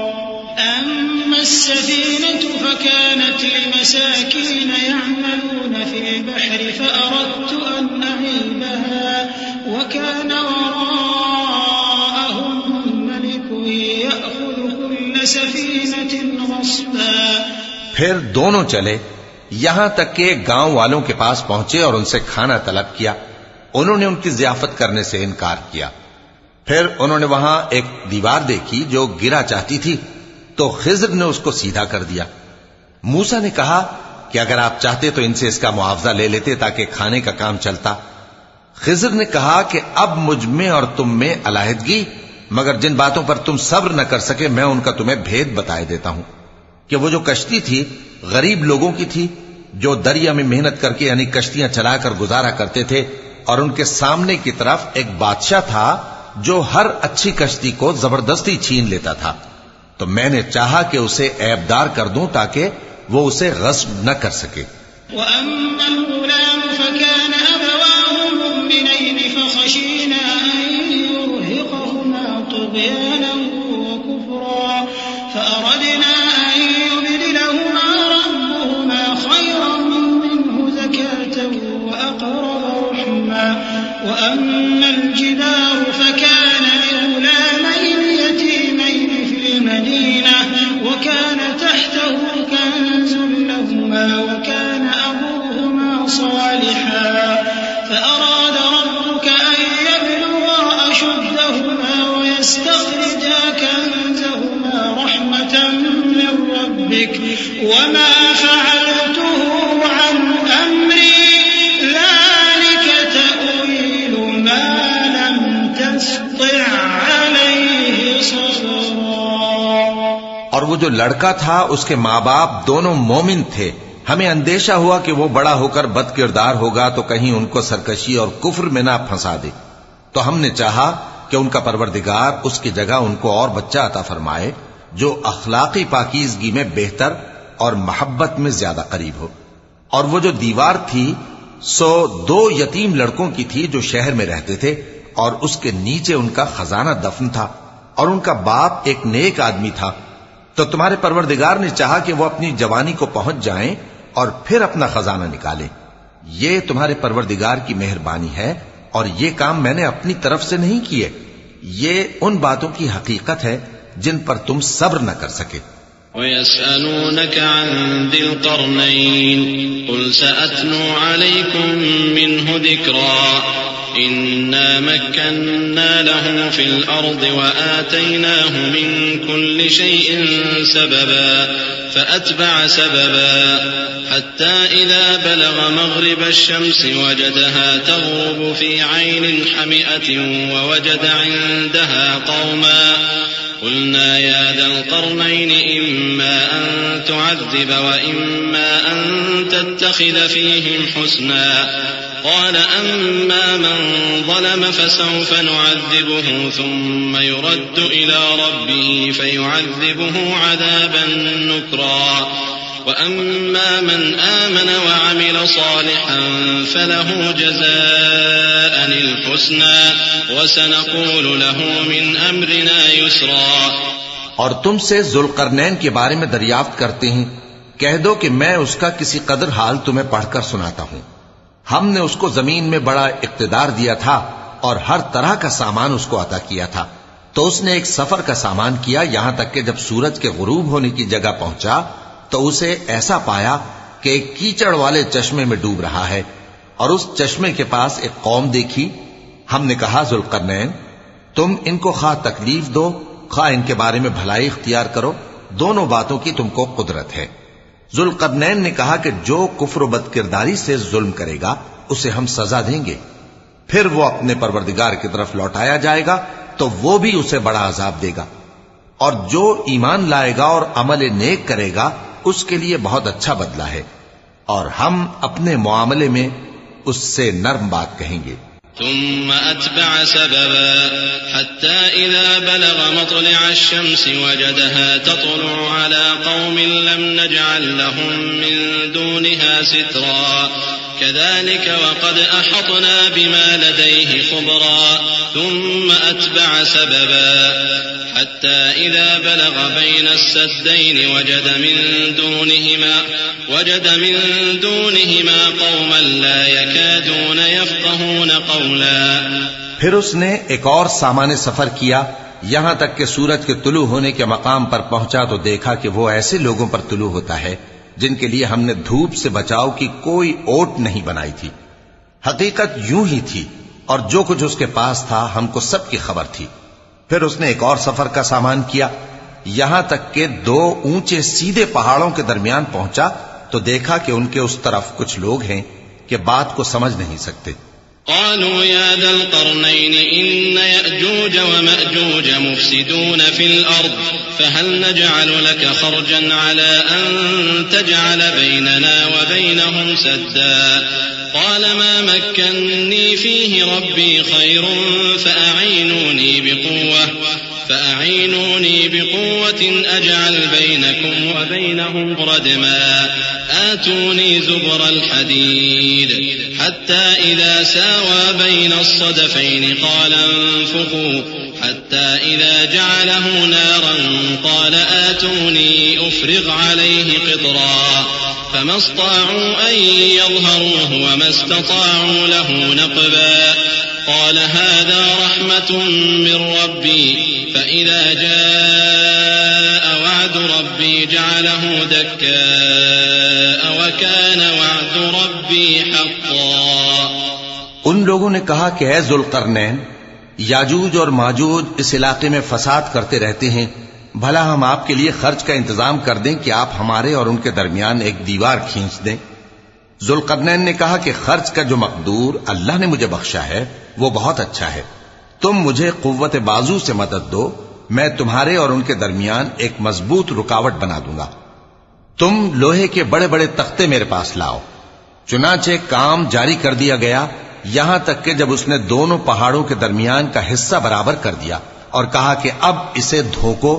أما السفينة فكانت لمساكين يعملون في البحر فأردت أن أعيبها وكان وراءهم ملك يأخذ كل سفينة غصبا. پھر دونوں چلے یہاں تک کہ گاؤں والوں کے پاس پہنچے اور ان سے کھانا طلب کیا. انہوں نے ان کی ضیافت کرنے سے انکار کیا. پھر انہوں نے وہاں ایک دیوار دیکھی جو گرا چاہتی تھی تو خضر نے اس کو سیدھا کر دیا. موسیٰ نے کہا کہ اگر آپ چاہتے تو ان سے اس کا معاوضہ لے لیتے تاکہ کھانے کا کام چلتا. خضر نے کہا کہ اب مجھ میں اور تم میں علیحدگی، مگر جن باتوں پر تم صبر نہ کر سکے میں ان کا تمہیں بھید بتائے دیتا ہوں کہ وہ جو کشتی تھی غریب لوگوں کی تھی جو دریا میں محنت کر کے یعنی کشتیاں چلا کر گزارا کرتے تھے، اور ان کے سامنے کی طرف ایک بادشاہ تھا جو ہر اچھی کشتی کو زبردستی چھین لیتا تھا. تو میں نے چاہا کہ اسے عیبدار کر دوں تاکہ وہ اسے غصب نہ کر سکے. وأما الغلام فكان أبواه مؤمنين فخشينا أن يرهقهما طغيانا وكفرا فأردنا أن يبدلهما ربهما خيرا منه زكاة وأقرب رحما. وأما الجدار فكان لغلامين يتيمين في المدينة وكان تحته كنز لهما وكان أبوهما صالحا فأراد ربك أن يبلغا أشدهما ويستخرجا كنزهما رحمة من ربك وما فعلته عن أمري ذلك تأويل ما لم تستطع عليه صبرا. اور وہ جو لڑکا تھا اس کے ماں باپ دونوں مومن تھے. ہمیں اندیشہ ہوا کہ وہ بڑا ہو کر بد کردار ہوگا تو کہیں ان کو سرکشی اور کفر میں نہ پھنسا دے. تو ہم نے چاہا کہ ان کا پروردگار اس کی جگہ ان کو اور بچہ عطا فرمائے جو اخلاقی پاکیزگی میں بہتر اور محبت میں زیادہ قریب ہو. اور وہ جو دیوار تھی سو 2 یتیم لڑکوں کی تھی جو شہر میں رہتے تھے اور اس کے نیچے ان کا خزانہ دفن تھا اور ان کا باپ ایک نیک آدمی تھا. تو تمہارے پروردگار نے چاہا کہ وہ اپنی جوانی کو پہنچ جائیں اور پھر اپنا خزانہ نکالیں. یہ تمہارے پروردگار کی مہربانی ہے اور یہ کام میں نے اپنی طرف سے نہیں کیے. یہ ان باتوں کی حقیقت ہے جن پر تم صبر نہ کر سکے. وَيَسْأَلُونَكَ عَنْ ذِي الْقَرْنَيْنِ قُلْ سَأَتْلُو عَلَيْكُمْ مِنْهُ ذِكْرًا إِنَّا مَكَّنَّا لَهُ فِي الْأَرْضِ وَآتَيْنَاهُ مِنْ كُلِّ شَيْءٍ سَبَبًا فَأَتْبَعَ سَبَبًا حَتَّى إِذَا بَلَغَ مَغْرِبَ الشَّمْسِ وَجَدَهَا تَغْرُبُ فِي عَيْنٍ حَمِئَةٍ وَوَجَدَ عِنْدَهَا قَوْمًا قلنا يا ذا القرنين إما أن تعذب وإما أن تتخذ فيهم حسنا قال أما من ظلم فسوف نعذبه ثم يرد إلى ربه فيعذبه عذابا نكرا وأما من آمن وعمل صالحا فله جزاء الحسنى وسنقول له من أمرنا يسرا. اور تم سے ذوالقرنین کے بارے میں دریافت کرتے ہیں. کہہ دو کہ میں اس کا کسی قدر حال تمہیں پڑھ کر سناتا ہوں. ہم نے اس کو زمین میں بڑا اقتدار دیا تھا اور ہر طرح کا سامان اس کو عطا کیا تھا. تو اس نے ایک سفر کا سامان کیا یہاں تک کہ جب سورج کے غروب ہونے کی جگہ پہنچا تو اسے ایسا پایا کہ ایک کیچڑ والے چشمے میں ڈوب رہا ہے اور اس چشمے کے پاس ایک قوم دیکھی. ہم نے کہا ذوالقرنین تم ان کو خواہ تکلیف دو خواہ ان کے بارے میں بھلائی اختیار کرو، دونوں باتوں کی تم کو قدرت ہے. ذوالقرنین نے کہا کہ جو کفر و بد کرداری سے ظلم کرے گا اسے ہم سزا دیں گے، پھر وہ اپنے پروردگار کی طرف لوٹایا جائے گا تو وہ بھی اسے بڑا عذاب دے گا، اور جو ایمان لائے گا اور عمل نیک کرے گا اس کے لیے بہت اچھا بدلہ ہے، اور ہم اپنے معاملے میں اس سے نرم بات کہیں گے. ثم أتبع سببا حتى إذا بلغ مطلع الشمس وجدها تطلع على قوم لم نجعل لهم من دونها سترا كذلك وقد أحطنا بما لديه خبرا ثم أتبع سببا حتى إذا بلغ بين السدين وجد من دونهما قوما لا يكادون يفقهون قولا. پھر اس نے ایک اور سامان سفر کیا یہاں تک کہ سورج کے طلوع ہونے کے مقام پر پہنچا تو دیکھا کہ وہ ایسے لوگوں پر طلوع ہوتا ہے جن کے لیے ہم نے دھوپ سے بچاؤ کی کوئی اوٹ نہیں بنائی تھی. حقیقت یوں ہی تھی اور جو کچھ اس کے پاس تھا ہم کو سب کی خبر تھی. پھر اس نے ایک اور سفر کا سامان کیا یہاں تک کہ 2 اونچے سیدھے پہاڑوں کے درمیان پہنچا تو دیکھا کہ ان کے اس طرف کچھ لوگ ہیں کہ بات کو سمجھ نہیں سکتے. قالوا يا ذا القرنين إن يأجوج ومأجوج مفسدون في الأرض فهل نجعل لك خرجا على أن تجعل بيننا وبينهم سدا قال ما مكنني فيه ربي خير فأعينوني بقوة أجعل بينكم وبينهم ردما آتوني زبر الحديد حتى إذا ساوى بين الصدفين قال انفخوا حتى إذا جعله نارا قال آتوني أفرغ عليه قطرا فما استطاعوا أن يظهروه وما استطاعوا له نقبا قال هذا رحمة من ربي فإذا جاء وعد ربي جعله دكاء وكان وعد ربي حقا. ان لوگوں نے کہا کہ اے ذوالقرنین یاجوج اور ماجوج اس علاقے میں فساد کرتے رہتے ہیں بھلا ہم آپ کے لیے خرچ کا انتظام کر دیں کہ آپ ہمارے اور ان کے درمیان ایک دیوار کھینچ دیں. ذوالقرنین نے کہا کہ خرچ کا جو مقدور اللہ نے مجھے بخشا ہے وہ بہت اچھا ہے. تم مجھے قوت بازو سے مدد دو میں تمہارے اور ان کے درمیان ایک مضبوط رکاوٹ بنا دوں گا. تم لوہے کے بڑے بڑے تختے میرے پاس لاؤ. چنانچہ کام جاری کر دیا گیا یہاں تک کہ جب اس نے دونوں پہاڑوں کے درمیان کا حصہ برابر کر دیا اور کہا کہ اب اسے دھوکو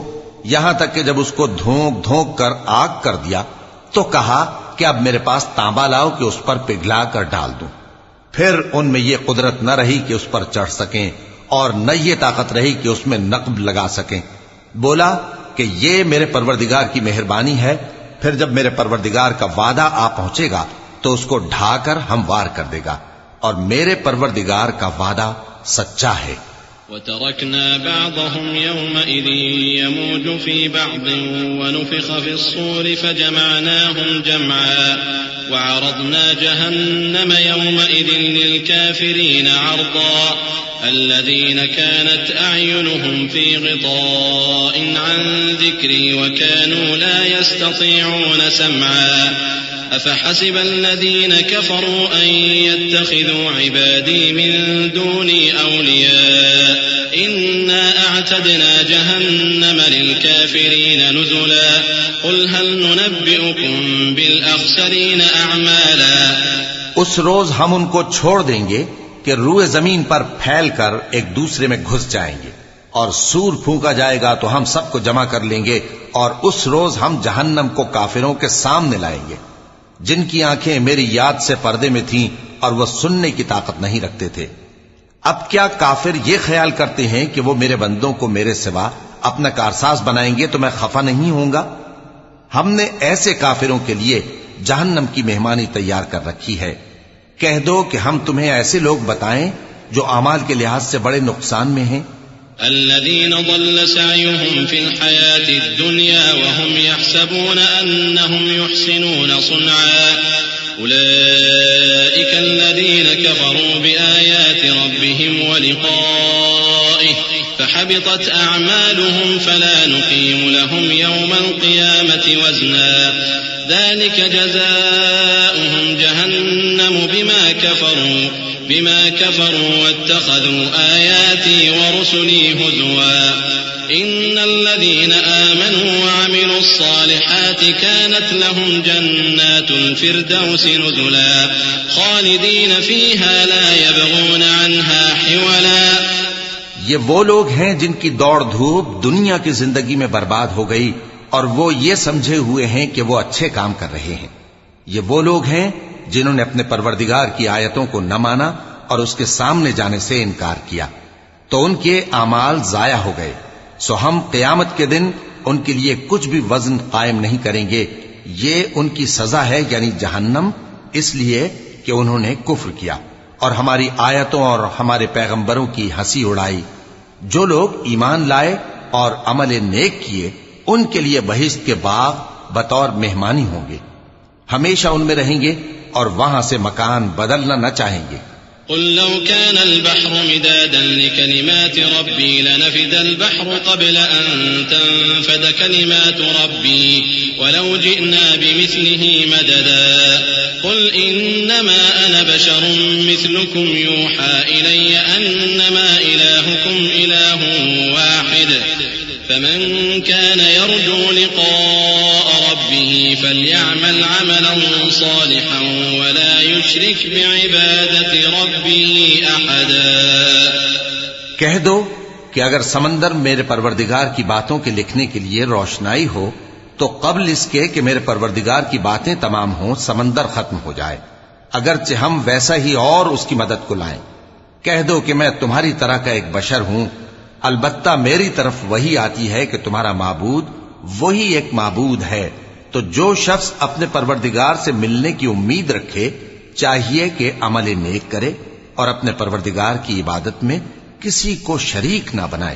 یہاں تک کہ جب اس کو دھونک دھونک کر آگ کر دیا تو کہا کہ اب میرے پاس تانبا لاؤ کہ اس پر پگھلا کر ڈال دوں. پھر ان میں یہ قدرت نہ رہی کہ اس پر چڑھ سکیں اور نہ یہ طاقت رہی کہ اس میں نقب لگا سکیں. بولا کہ یہ میرے پروردگار کی مہربانی ہے. پھر جب میرے پروردگار کا وعدہ آ پہنچے گا تو اس کو ڈھا کر ہموار کر دے گا اور میرے پروردگار کا وعدہ سچا ہے. وتركنا بعضهم يومئذ يموج في بعض ونفخ في الصور فجمعناهم جمعا وعرضنا جهنم يومئذ للكافرين عرضا الذين كانت أعينهم في غطاء عن ذكري وكانوا لا يستطيعون سمعا أفحسب الذين كفروا أن يتخذوا عبادي من دوني أولياء إنا أعتدنا جهنم للكافرين نزلا قل هل ننبئكم بالأخسرين أعمالا. اس روز ہم ان کو چھوڑ دیں گے کہ روئے زمین پر پھیل کر ایک دوسرے میں گھس جائیں گے اور سور پھونکا جائے گا تو ہم سب کو جمع کر لیں گے اور اس روز ہم جہنم کو کافروں کے سامنے لائیں گے جن کی آنکھیں میری یاد سے پردے میں تھیں اور وہ سننے کی طاقت نہیں رکھتے تھے. اب کیا کافر یہ خیال کرتے ہیں کہ وہ میرے بندوں کو میرے سوا اپنا کارساز بنائیں گے تو میں خفا نہیں ہوں گا؟ ہم نے ایسے کافروں کے لیے جہنم کی مہمانی تیار کر رکھی ہے. کہہ دو کہ ہم تمہیں ایسے لوگ بتائیں جو اعمال کے لحاظ سے بڑے نقصان میں ہیں. الذين ضل سعيهم في الحياة الدنيا وهم يحسبون أنهم يحسنون صنعا أولئك الذين كفروا بآيات ربهم ولقائه فحبطت أعمالهم فلا نقيم لهم يوم القيامة وزنا ذلك جزاؤهم جهنم بما كفروا واتخذوا آياتي ورسلي هزوا إن الذين آمنوا وعملوا الصالحات كانت لهم جنات الفردوس نزلا خالدين فيها لا يبغون عنها حولا. یہ وہ لوگ ہیں جن کی دوڑ دھوپ دنیا کی زندگی میں برباد ہو گئی اور وہ یہ سمجھے ہوئے ہیں کہ وہ اچھے کام کر رہے ہیں. یہ وہ لوگ ہیں جنہوں نے اپنے پروردگار کی آیتوں کو نہ مانا اور اس کے سامنے جانے سے انکار کیا، تو ان کے اعمال ضائع ہو گئے، سو ہم قیامت کے دن ان کے لیے کچھ بھی وزن قائم نہیں کریں گے، یہ ان کی سزا ہے یعنی جہنم، اس لیے کہ انہوں نے کفر کیا اور ہماری آیتوں اور ہمارے پیغمبروں کی ہنسی اڑائی۔ جو لوگ ایمان لائے اور عمل نیک کیے ان کے لیے بہشت کے باغ بطور مہمانی ہوں گے، ہمیشہ ان میں رہیں گے اور وہاں سے مکان بدلنا نہ چاہیں گے۔ قل لو كان البحر مدادا لكلمات ربي لنفد البحر قبل أن تنفد كلمات ربي ولو جئنا بمثله مددا قل إنما أنا بشر مثلكم يوحى إلي أنما إلهكم إله واحد فمن كان يرجو لقاء ربه فليعمل عملا صالحا ولا يشرك بعبادة ربه أحدا۔ کہہ دو کہ اگر سمندر میرے پروردگار کی باتوں کے لکھنے کے لیے روشنائی ہو تو قبل اس کے کہ میرے پروردگار کی باتیں تمام ہوں سمندر ختم ہو جائے، اگرچہ ہم ویسا ہی اور اس کی مدد کو لائیں۔ کہہ دو کہ میں تمہاری طرح کا ایک بشر ہوں، البتہ میری طرف وہی آتی ہے کہ تمہارا معبود وہی ایک معبود ہے، تو جو شخص اپنے پروردگار سے ملنے کی امید رکھے چاہیے کہ عمل نیک کرے اور اپنے پروردگار کی عبادت میں کسی کو شریک نہ بنائے۔